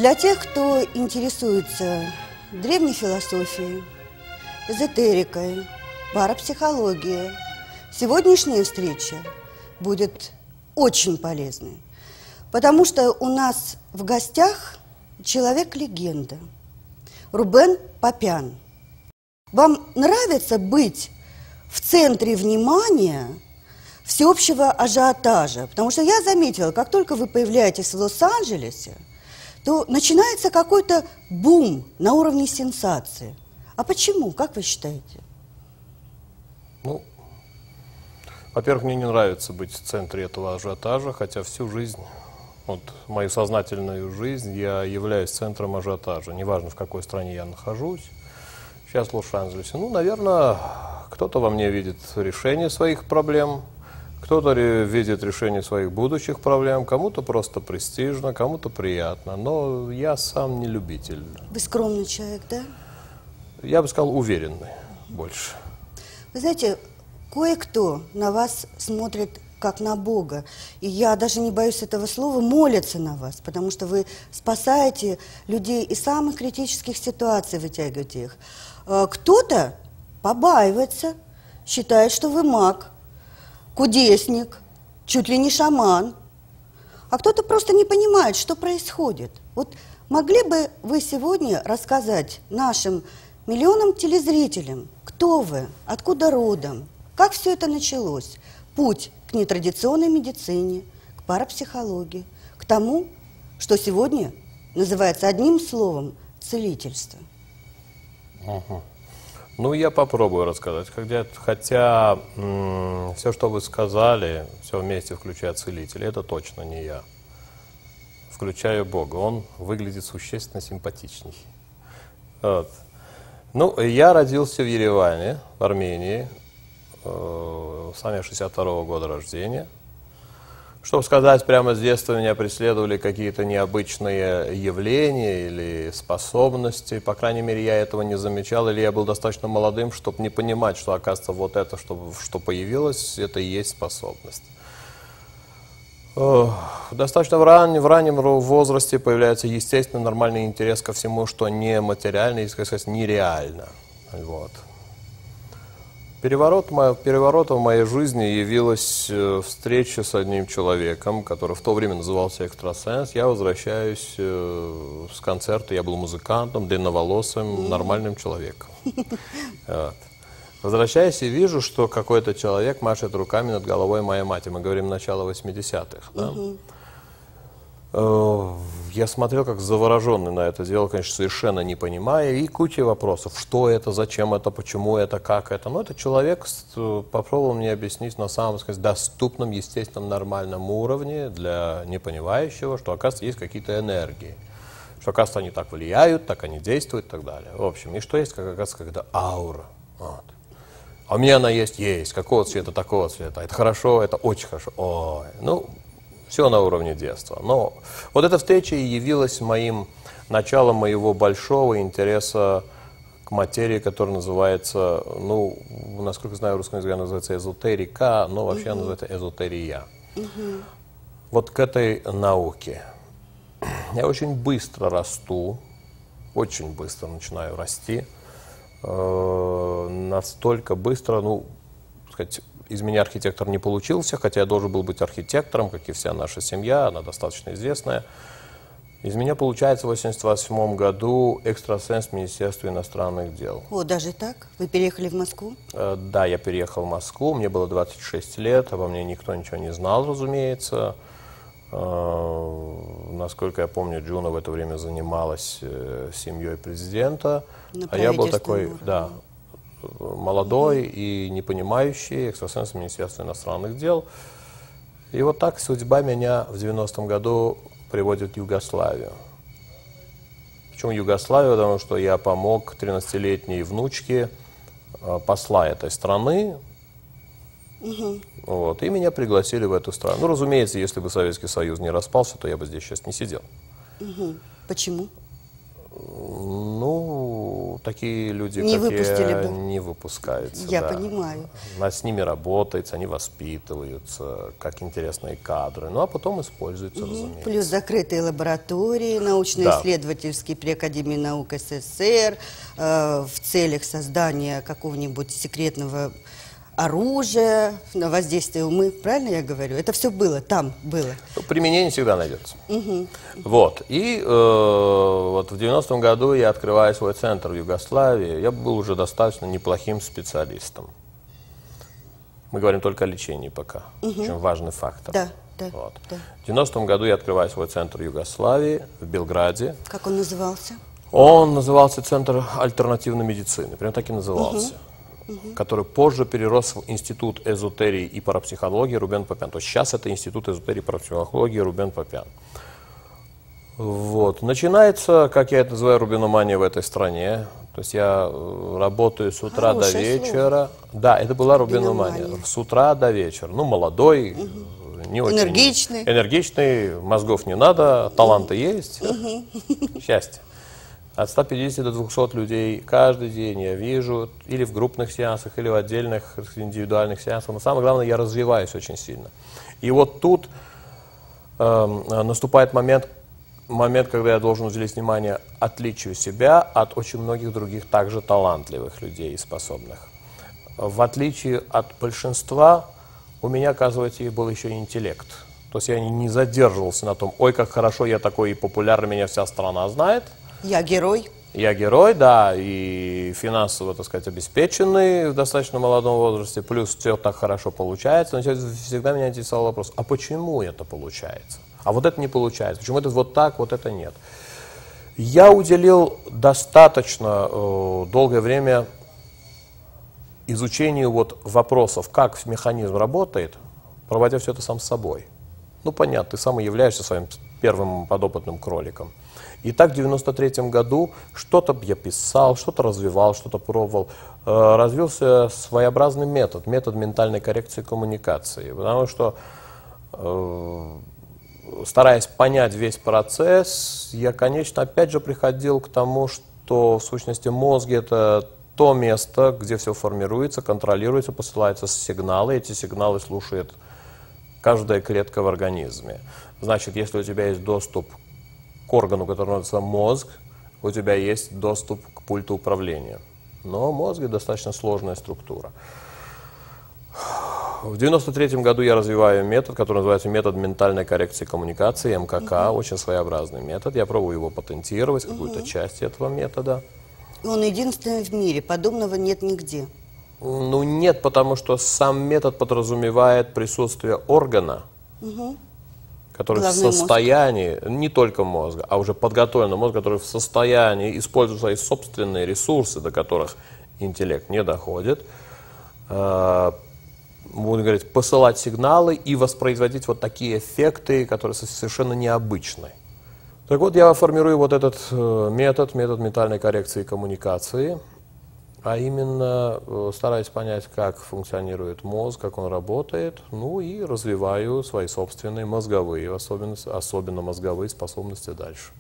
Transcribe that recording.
Для тех, кто интересуется древней философией, эзотерикой, парапсихологией, сегодняшняя встреча будет очень полезной, потому что у нас в гостях человек-легенда Рубен Папян. Вам нравится быть в центре внимания всеобщего ажиотажа? Потому что я заметила, как только вы появляетесь в Лос-Анджелесе, то начинается какой-то бум на уровне сенсации. А почему, как вы считаете? Ну, во-первых, мне не нравится быть в центре этого ажиотажа, хотя всю жизнь, вот мою сознательную жизнь, я являюсь центром ажиотажа. Неважно, в какой стране я нахожусь. Сейчас в Лос-Анджелесе. Ну, наверное, кто-то во мне видит решение своих проблем, кто-то видит решение своих будущих проблем, кому-то просто престижно, кому-то приятно. Но я сам не любитель. Вы скромный человек, да? Я бы сказал, уверенный больше. Вы знаете, кое-кто на вас смотрит как на Бога. И я даже не боюсь этого слова, молятся на вас, потому что вы спасаете людей из самых критических ситуаций, вытягиваете их. Кто-то побаивается, считает, что вы маг, кудесник, чуть ли не шаман. А кто-то просто не понимает, что происходит. Вот могли бы вы сегодня рассказать нашим миллионам телезрителям, кто вы, откуда родом, как все это началось? Путь к нетрадиционной медицине, к парапсихологии, к тому, что сегодня называется одним словом целительство. Угу. Ну, я попробую рассказать. Хотя все, что вы сказали, все вместе, включая целителя, это точно не я. Включая Бога. Он выглядит существенно симпатичней. Вот. Ну, я родился в Ереване, в Армении. Сам я 62-го года рождения. Чтобы сказать, прямо с детства меня преследовали какие-то необычные явления или способности. По крайней мере, я этого не замечал, или я был достаточно молодым, чтобы не понимать, что, оказывается, вот это, что появилось, это и есть способность. Достаточно в раннем возрасте появляется естественно нормальный интерес ко всему, что нематериально и, так сказать, нереально. Вот. Переворотом в моей жизни явилась встреча с одним человеком, который в то время назывался экстрасенс. Я возвращаюсь с концерта, я был музыкантом, длинноволосым, нормальным человеком. Вот. Возвращаюсь и вижу, что какой-то человек машет руками над головой моей матери. Мы говорим начало 80-х. Да? Я смотрел как завороженный на это дело, конечно, совершенно не понимая, и куча вопросов. Что это, зачем это, почему это, как это. Но этот человек попробовал мне объяснить на самом, сказать, доступном, естественном, нормальном уровне для непонимающего, что, оказывается, есть какие-то энергии. Что, оказывается, они так влияют, так они действуют и так далее. В общем, и что есть, как, оказывается, какая-то аура. Вот. А у меня она есть. Какого цвета, такого цвета. Это хорошо, это очень хорошо. Ой, ну... Все на уровне детства. Но вот эта встреча и явилась началом моего большого интереса к материи, которая называется, ну, насколько знаю, в русском языке называется эзотерика, но вообще называется эзотерия. Вот к этой науке. Я очень быстро расту, очень быстро начинаю расти. Настолько быстро, ну, сказать, из меня архитектор не получился, хотя я должен был быть архитектором, как и вся наша семья, она достаточно известная. Из меня получается в 1988 году экстрасенс в Министерстве иностранных дел. О, даже так? Вы переехали в Москву? Да, я переехал в Москву, мне было 26 лет, обо мне никто ничего не знал, разумеется. Насколько я помню, Джуна в это время занималась семьей президента, а я был такой, да, молодой и не понимающий экстрасенс Министерства иностранных дел. И вот так судьба меня в 90-м году приводит в Югославию. Почему Югославию? Потому что я помог 13-летней внучке посла этой страны. Вот, и меня пригласили в эту страну. Ну, разумеется, если бы Советский Союз не распался, то я бы здесь сейчас не сидел. Почему? Ну, такие люди, Не как выпустили я, бы. не выпускаются. Я да. понимаю. С ними работается, они воспитываются, как интересные кадры. Ну, а потом используются, разумеется. Плюс закрытые лаборатории, научно-исследовательские при Академии наук СССР в целях создания какого-нибудь секретного оружия, на воздействие умы. Правильно я говорю? Это все было, там было. Применение всегда найдется. Вот. И вот в 90-м году я открываю свой центр в Югославии. Я был уже достаточно неплохим специалистом. Мы говорим только о лечении пока. Очень важный фактор. Да, да, Вот. да. В 90-м году я открываю свой центр в Югославии, в Белграде. Как он назывался? Он назывался Центр альтернативной медицины. Прям так и назывался. Который позже перерос в Институт эзотерии и парапсихологии Рубен Папян. То есть сейчас это Институт эзотерии и парапсихологии Рубен Папян. Вот. Начинается, как я это называю, рубиномания в этой стране. То есть я работаю с утра до Хорошее вечера. Да, это была рубиномания. С утра до вечера. Ну, молодой, не очень энергичный, мозгов не надо, таланты есть. Счастье. От 150 до 200 людей каждый день я вижу, или в группных сеансах, или в отдельных индивидуальных сеансах. Но самое главное, я развиваюсь очень сильно. И вот тут наступает момент, когда я должен уделить внимание отличию себя от очень многих других также талантливых людей и способных. В отличие от большинства, у меня, оказывается, был еще и интеллект. То есть я не задерживался на том, ой, как хорошо я такой и популярный, меня вся страна знает. Я герой. Я герой, да, и финансово, так сказать, обеспеченный в достаточно молодом возрасте, плюс все так хорошо получается. Но всегда меня интересовал вопрос, а почему это получается? А вот это не получается. Почему это вот так, вот это нет? Я уделил достаточно долгое время изучению вот вопросов, как механизм работает, проводя все это сам с собой. Ну, понятно, ты сам и являешься своим первым подопытным кроликом. И так в 93-м году что-то я писал, что-то развивал, что-то пробовал. Развился своеобразный метод ментальной коррекции коммуникации. Потому что, стараясь понять весь процесс, я, конечно, опять же приходил к тому, что в сущности мозг — это то место, где все формируется, контролируется, посылаются сигналы. Эти сигналы слушает каждая клетка в организме. Значит, если у тебя есть доступ к органу, который называется мозг, у тебя есть доступ к пульту управления. Но мозг — это достаточно сложная структура. В 93-м году я развиваю метод, который называется метод ментальной коррекции коммуникации, МКК, очень своеобразный метод. Я пробую его патентировать, какую-то часть этого метода. Он единственный в мире, подобного нет нигде. Ну нет, потому что сам метод подразумевает присутствие органа, который в состоянии, не только мозга, а уже подготовленного мозга, который в состоянии, используя свои собственные ресурсы, до которых интеллект не доходит, будем говорить, посылать сигналы и воспроизводить вот такие эффекты, которые совершенно необычны. Так вот, я формирую вот этот метод ментальной коррекции коммуникации, а именно стараюсь понять, как функционирует мозг, как он работает, ну и развиваю свои собственные мозговые, особенно мозговые способности дальше.